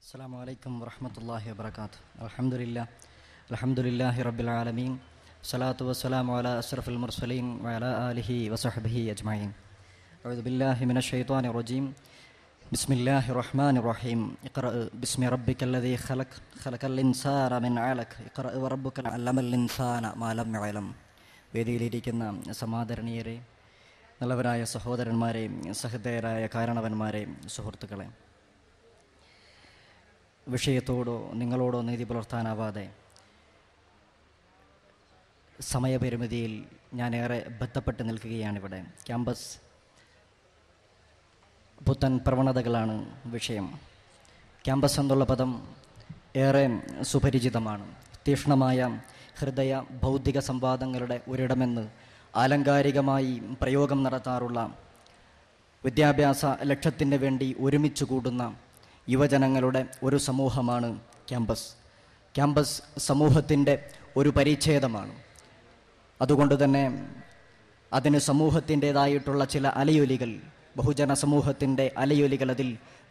السلام عليكم ورحمة الله وبركاته. الحمد لله رب العالمين. الصلاة والسلام على أشرف المرسلين وعلى آله وصحبه أجمعين. أعوذ بالله من الشيطان الرجيم. بسم الله الرحمن الرحيم. اقرأ باسم ربك الذي خلق الإنسان من علق. اقرأ وربك علم الإنسان ما لم يعلم. വേദിയിലിരിക്കുന്ന സമാദരണീയരെ, നല്ലവരായ സഹോദരന്മാരെ, സഹൃദയരായ കാരണവന്മാരെ, സുഹൃത്തുക്കളെ, വിഷയത്തോടോ നിങ്ങളോടോ നീതി പുലർത്താനാവാതെ സമയപരിമിതിയിൽ ഞാനേറെ ബന്ധപ്പെട്ട് നിൽക്കുകയാണിവിടെ. ക്യാമ്പസ് പുത്തൻ പ്രവണതകളാണ് വിഷയം. ക്യാമ്പസ് എന്നുള്ള പദം ഏറെ സുപരിചിതമാണ്. തീക്ഷ്ണമായ ഹൃദയ ബൗദ്ധിക സംവാദങ്ങളുടെ ഒരിടമെന്ന് ആലങ്കാരികമായി പ്രയോഗം നടത്താറുള്ള, വിദ്യാഭ്യാസ ലക്ഷ്യത്തിന് വേണ്ടി ഒരുമിച്ച് കൂടുന്ന യുവജനങ്ങളുടെ ഒരു സമൂഹമാണ് ക്യാമ്പസ്. ക്യാമ്പസ് സമൂഹത്തിൻ്റെ ഒരു പരിച്ഛേദമാണ്. അതുകൊണ്ട് തന്നെ അതിന് സമൂഹത്തിൻ്റേതായിട്ടുള്ള ചില അലയൊലികൾ, ബഹുജന സമൂഹത്തിൻ്റെ അലയൊലികൾ അതിൽ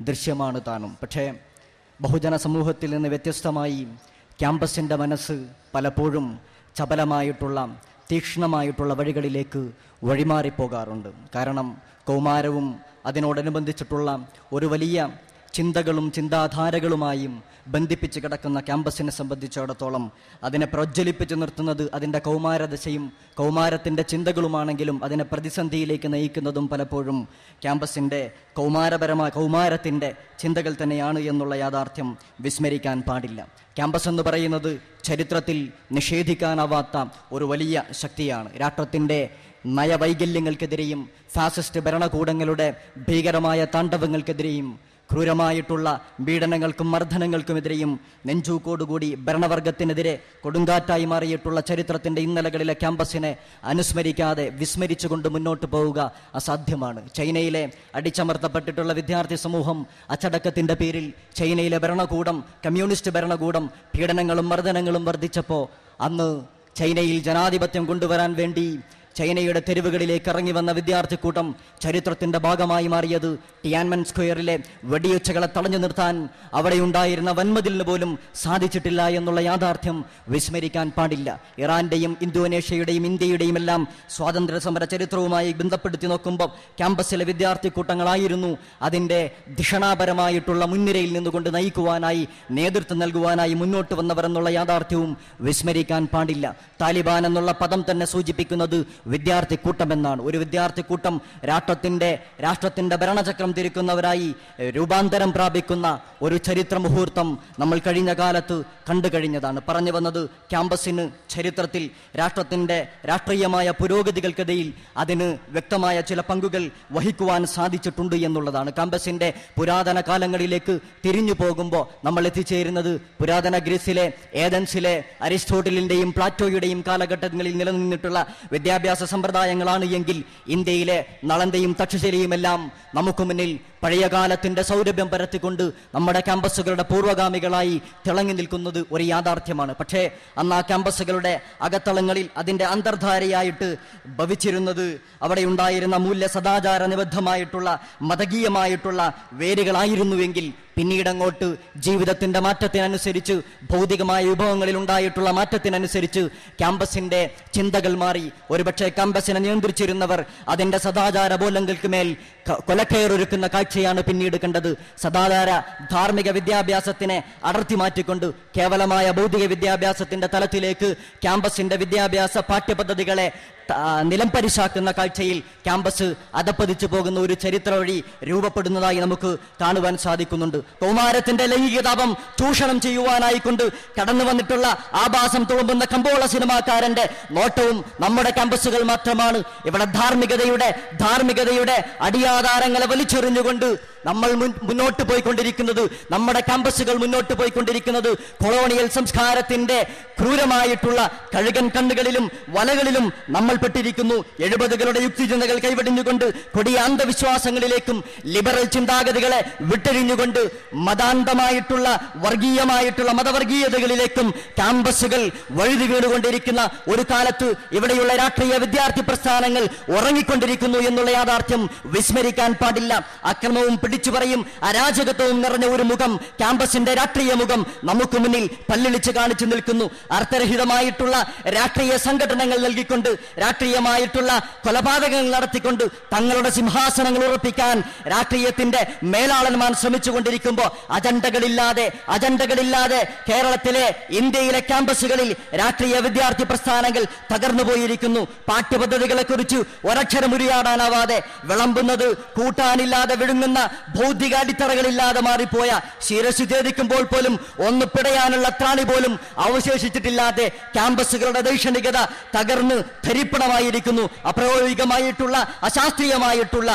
ദൃശ്യമാണ് താനും. പക്ഷേ ബഹുജന സമൂഹത്തിൽ നിന്ന് വ്യത്യസ്തമായി ക്യാമ്പസിൻ്റെ മനസ്സ് പലപ്പോഴും ചപലമായിട്ടുള്ള, തീക്ഷ്ണമായിട്ടുള്ള വഴികളിലേക്ക് വഴിമാറിപ്പോകാറുണ്ട്. കാരണം കൗമാരവും അതിനോടനുബന്ധിച്ചിട്ടുള്ള ഒരു വലിയ ചിന്തകളും ചിന്താധാരകളുമായും ബന്ധിപ്പിച്ച് കിടക്കുന്ന ക്യാമ്പസിനെ സംബന്ധിച്ചിടത്തോളം അതിനെ പ്രജ്വലിപ്പിച്ച് നിർത്തുന്നത് അതിൻ്റെ കൗമാരദശയും കൗമാരത്തിൻ്റെ ചിന്തകളുമാണെങ്കിലും അതിനെ പ്രതിസന്ധിയിലേക്ക് നയിക്കുന്നതും പലപ്പോഴും ക്യാമ്പസിൻ്റെ കൗമാരത്തിൻ്റെ ചിന്തകൾ തന്നെയാണ് എന്നുള്ള യാഥാർത്ഥ്യം വിസ്മരിക്കാൻ പാടില്ല. ക്യാമ്പസ് എന്ന് പറയുന്നത് ചരിത്രത്തിൽ നിഷേധിക്കാനാവാത്ത ഒരു വലിയ ശക്തിയാണ്. രാഷ്ട്രത്തിൻ്റെ നയവൈകല്യങ്ങൾക്കെതിരെയും ഫാസിസ്റ്റ് ഭരണകൂടങ്ങളുടെ ഭീകരമായ താണ്ഡവങ്ങൾക്കെതിരെയും ക്രൂരമായിട്ടുള്ള പീഡനങ്ങൾക്കും മർദ്ദനങ്ങൾക്കുമെതിരെയും നെഞ്ചൂക്കോടുകൂടി ഭരണവർഗത്തിനെതിരെ കൊടുങ്കാറ്റായി മാറിയിട്ടുള്ള ചരിത്രത്തിൻ്റെ ഇന്നലകളിലെ ക്യാമ്പസിനെ അനുസ്മരിക്കാതെ വിസ്മരിച്ചുകൊണ്ട് മുന്നോട്ട് പോവുക അസാധ്യമാണ്. ചൈനയിലെ അടിച്ചമർത്തപ്പെട്ടിട്ടുള്ള വിദ്യാർത്ഥി സമൂഹം അച്ചടക്കത്തിൻ്റെ പേരിൽ ചൈനയിലെ ഭരണകൂടം, കമ്മ്യൂണിസ്റ്റ് ഭരണകൂടം പീഡനങ്ങളും മർദ്ദനങ്ങളും വർദ്ധിച്ചപ്പോൾ അന്ന് ചൈനയിൽ ജനാധിപത്യം കൊണ്ടുവരാൻ വേണ്ടി ചൈനയുടെ തെരുവുകളിലേക്ക് ഇറങ്ങി വന്ന വിദ്യാർത്ഥി കൂട്ടം ചരിത്രത്തിൻ്റെ ഭാഗമായി മാറിയത് ടിയാൻമെൻ സ്ക്വയറിലെ വെടിയൊച്ചകളെ തടഞ്ഞു നിർത്താൻ അവിടെയുണ്ടായിരുന്ന വൻമതിലിന് പോലും സാധിച്ചിട്ടില്ല എന്നുള്ള യാഥാർത്ഥ്യം വിസ്മരിക്കാൻ പാടില്ല. ഇറാന്റെയും ഇന്തോനേഷ്യയുടെയും ഇന്ത്യയുടെയും എല്ലാം സ്വാതന്ത്ര്യ സമര ചരിത്രവുമായി ബന്ധപ്പെടുത്തി നോക്കുമ്പോൾ ക്യാമ്പസിലെ വിദ്യാർത്ഥി കൂട്ടങ്ങളായിരുന്നു അതിൻ്റെ ധിഷണാപരമായിട്ടുള്ള മുൻനിരയിൽ നിന്നുകൊണ്ട് നയിക്കുവാനായി, നേതൃത്വം നൽകുവാനായി മുന്നോട്ട് വന്നവർ എന്നുള്ള യാഥാർത്ഥ്യവും വിസ്മരിക്കാൻ പാടില്ല. താലിബാൻ എന്നുള്ള പദം തന്നെ സൂചിപ്പിക്കുന്നത് വിദ്യാർത്ഥി കൂട്ടമെന്നാണ്. ഒരു വിദ്യാർത്ഥി കൂട്ടം രാഷ്ട്രത്തിന്റെ ഭരണചക്രം തിരിക്കുന്നവരായി രൂപാന്തരം പ്രാപിക്കുന്ന ഒരു ചരിത്ര മുഹൂർത്തം നമ്മൾ കഴിഞ്ഞ കാലത്ത് കണ്ടു കഴിഞ്ഞതാണ്. പറഞ്ഞു വന്നത്, ക്യാമ്പസിന് ചരിത്രത്തിൽ രാഷ്ട്രത്തിന്റെ രാഷ്ട്രീയമായ പുരോഗതികൾക്കിടയിൽ അതിന് വ്യക്തമായ ചില പങ്കുകൾ വഹിക്കുവാൻ സാധിച്ചിട്ടുണ്ട് എന്നുള്ളതാണ്. ക്യാമ്പസിന്റെ പുരാതന കാലങ്ങളിലേക്ക് തിരിഞ്ഞു പോകുമ്പോൾ നമ്മൾ എത്തിച്ചേരുന്നത് പുരാതന ഗ്രീസിലെ ഏതൻസിലെ അരിസ്റ്റോട്ടിലിന്റെയും പ്ലാറ്റോയുടെയും കാലഘട്ടങ്ങളിൽ നിലനിന്നിട്ടുള്ള വിദ്യാഭ്യാസ സമ്പ്രദായങ്ങളാണ് എങ്കിൽ ഇന്ത്യയിലെ നളന്തയും തക്ഷശിലയും എല്ലാം നമുക്ക് മുന്നിൽ പഴയ കാലത്തിന്റെ സൗരഭ്യം പരത്തിക്കൊണ്ട് നമ്മുടെ ക്യാമ്പസുകളുടെ പൂർവ്വഗാമികളായി തിളങ്ങി നിൽക്കുന്നത് ഒരു യാഥാർത്ഥ്യമാണ്. പക്ഷേ അന്ന് ആ ക്യാമ്പസുകളുടെ അകത്തളങ്ങളിൽ അതിൻ്റെ അന്തർധാരയായിട്ട് ഭവിച്ചിരുന്നത് അവിടെ ഉണ്ടായിരുന്ന മൂല്യ സദാചാര നിബദ്ധമായിട്ടുള്ള മതകീയമായിട്ടുള്ള വേരുകളായിരുന്നുവെങ്കിൽ പിന്നീടങ്ങോട്ട് ജീവിതത്തിന്റെ മാറ്റത്തിനനുസരിച്ച്, ഭൗതികമായ വിഭവങ്ങളിൽ ഉണ്ടായിട്ടുള്ള മാറ്റത്തിനനുസരിച്ച് ക്യാമ്പസിന്റെ ചിന്തകൾ മാറി. ഒരുപക്ഷെ ക്യാമ്പസിനെ നിയന്ത്രിച്ചിരുന്നവർ അതിന്റെ സദാചാര ബോധങ്ങൾക്ക് മേൽ കൊലക്കയറൊരുക്കുന്ന കാഴ്ചയാണ് പിന്നീട് കണ്ടത്. സദാചാര ധാർമ്മിക വിദ്യാഭ്യാസത്തിനെ അടർത്തി മാറ്റിക്കൊണ്ട് കേവലമായ ഭൗതിക വിദ്യാഭ്യാസത്തിന്റെ തലത്തിലേക്ക് ക്യാമ്പസിന്റെ വിദ്യാഭ്യാസ പാഠ്യപദ്ധതികളെ നിലംപരിശാക്കുന്ന കാഴ്ചയിൽ ക്യാമ്പസ് അധപ്പതിച്ചു പോകുന്ന ഒരു ചരിത്ര വഴി രൂപപ്പെടുന്നതായി നമുക്ക് കാണുവാൻ സാധിക്കുന്നുണ്ട്. കൗമാരത്തിന്റെ ലൈംഗികതാപം ചൂഷണം ചെയ്യുവാനായിക്കൊണ്ട് കടന്നു വന്നിട്ടുള്ള ആഭാസം തുളുമ്പുന്ന കമ്പോള സിനിമാക്കാരന്റെ നോട്ടവും നമ്മുടെ ക്യാമ്പസുകൾ മാത്രമാണ്. ഇവിടെ ധാർമ്മികതയുടെ അടിയാധാരങ്ങളെ വലിച്ചെറിഞ്ഞുകൊണ്ട് നമ്മൾ മുന്നോട്ട് പോയിക്കൊണ്ടിരിക്കുന്നത്, നമ്മുടെ ക്യാമ്പസുകൾ മുന്നോട്ട് പോയിക്കൊണ്ടിരിക്കുന്നത് കൊളോണിയൽ സംസ്കാരത്തിന്റെ ക്രൂരമായിട്ടുള്ള കഴുകൻ കണ്ണുകളിലും വലകളിലും നമ്മൾ പെട്ടിരിക്കുന്നു. 70കളുടെ യുക്തിചിന്തകൾ കൈവെടിഞ്ഞുകൊണ്ട് കൊടിയ അന്ധവിശ്വാസങ്ങളിലേക്കും ലിബറൽ ചിന്താഗതികളെ വിട്ടെറിഞ്ഞുകൊണ്ട് മതാന്തമായിട്ടുള്ള വർഗീയമായിട്ടുള്ള മതവർഗീയതകളിലേക്കും ക്യാമ്പസുകൾ വഴുതി വീണുകൊണ്ടിരിക്കുന്ന ഒരു കാലത്ത് ഇവിടെയുള്ള രാഷ്ട്രീയ വിദ്യാർത്ഥി പ്രസ്ഥാനങ്ങൾ ഉറങ്ങിക്കൊണ്ടിരിക്കുന്നു എന്നുള്ള യാഥാർത്ഥ്യം വിസ്മരിക്കാൻ പാടില്ല. അക്രമവും വിളിച്ചു പറയും അരാജകത്വവും നിറഞ്ഞ ഒരു മുഖം, ക്യാമ്പസിന്റെ രാഷ്ട്രീയ മുഖം നമുക്ക് മുന്നിൽ പല്ലിളിച്ച് കാണിച്ചു നിൽക്കുന്നു. അർത്ഥരഹിതമായിട്ടുള്ള രാഷ്ട്രീയ സംഘടനകൾ നൽകിക്കൊണ്ട്, രാഷ്ട്രീയമായിട്ടുള്ള കൊലപാതകങ്ങൾ നടത്തിക്കൊണ്ട് തങ്ങളുടെ സിംഹാസനങ്ങൾ ഉറപ്പിക്കാൻ രാഷ്ട്രീയത്തിന്റെ മേലാളന്മാർ ശ്രമിച്ചുകൊണ്ടിരിക്കുമ്പോൾ അജണ്ടകളില്ലാതെ കേരളത്തിലെ, ഇന്ത്യയിലെ ക്യാമ്പസുകളിൽ രാഷ്ട്രീയ വിദ്യാർത്ഥി പ്രസ്ഥാനങ്ങൾ തകർന്നു പോയിരിക്കുന്നു. പാഠ്യപദ്ധതികളെ കുറിച്ച് ഒരക്ഷരം ഉരിയാടാനാവാതെ, വിളമ്പുന്നത് കൂട്ടാനില്ലാതെ വിഴുങ്ങുന്ന ഭൗതിക അടിത്തറകളില്ലാതെ മാറിപ്പോയ, ശിരസ് ഛേദിക്കുമ്പോൾ പോലും ഒന്ന് പിടയാനുള്ള ത്രാണി പോലും അവശേഷിച്ചിട്ടില്ലാതെ ക്യാമ്പസുകളുടെ ദൈക്ഷണികത തകർന്ന് ധരിപ്പണമായിരിക്കുന്നു. അപ്രായോഗികമായിട്ടുള്ള, അശാസ്ത്രീയമായിട്ടുള്ള